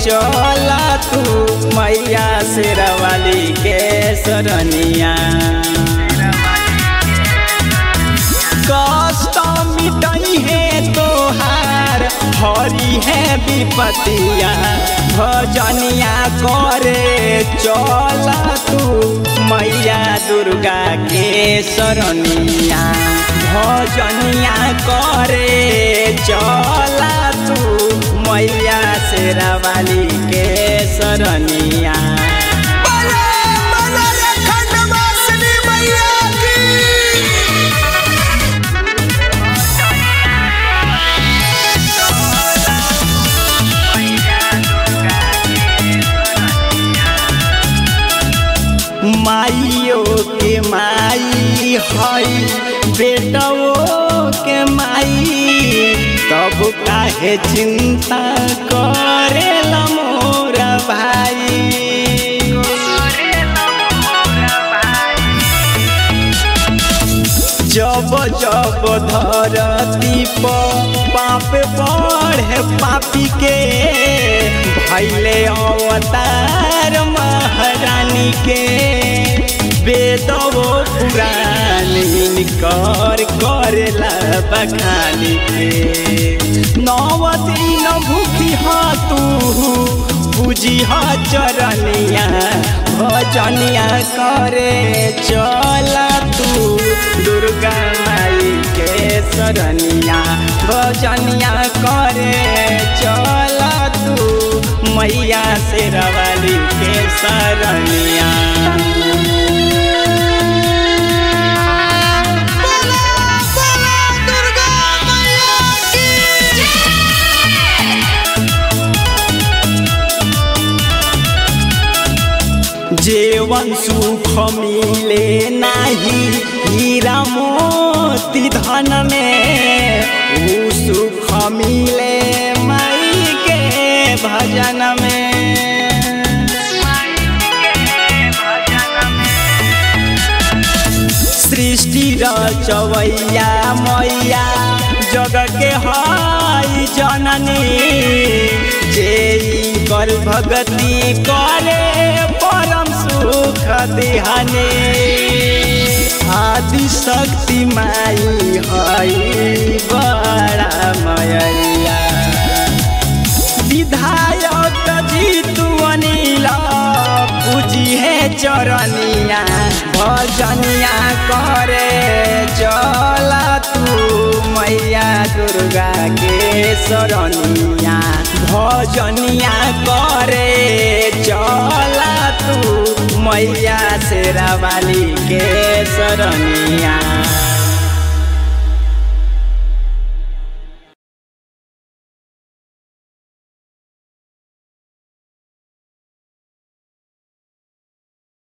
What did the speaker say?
चला तू मैया शेरावाली के सरनिया। कष्ट मिटई है तोहार हरी है विपतिया भजनिया करे चला तू मैया दुर्गा के सरनिया। भजनिया करे चला तू मैया शेरावाली के सरनिया। माइयो के माई हई बेटवो के माई तब काहे चिंता करेला मोरा भाई। जब जब धरती पर पाप बढ़े पापी के भैले अवतार महारानी के वेदवो पुरानी कर करेला बखानी के। 9 दिन भूखी तू पूजी चरनिया भजनिया करे चला तू दुर्गा माई के सरनिया। भजनिया करे चला तू मैया शेरावाली के सरनिया। जीवन सुख मिले नाही हीरा मोती धन में ऊ सुख मिले माई के भजन में। सृष्टि रचवैया मैया जग के हई जननी जे कर भगती करे परम सुख दिहानी। आदि शक्ति माई हई बड़ा मयरिया विधायक जीतू अनिल पूजी है चरनिया। भजनिया करे चला तू मैया दुर्गा के सरनिया। भजनिया करे चला तू मैया शेरावाली के सरनिया।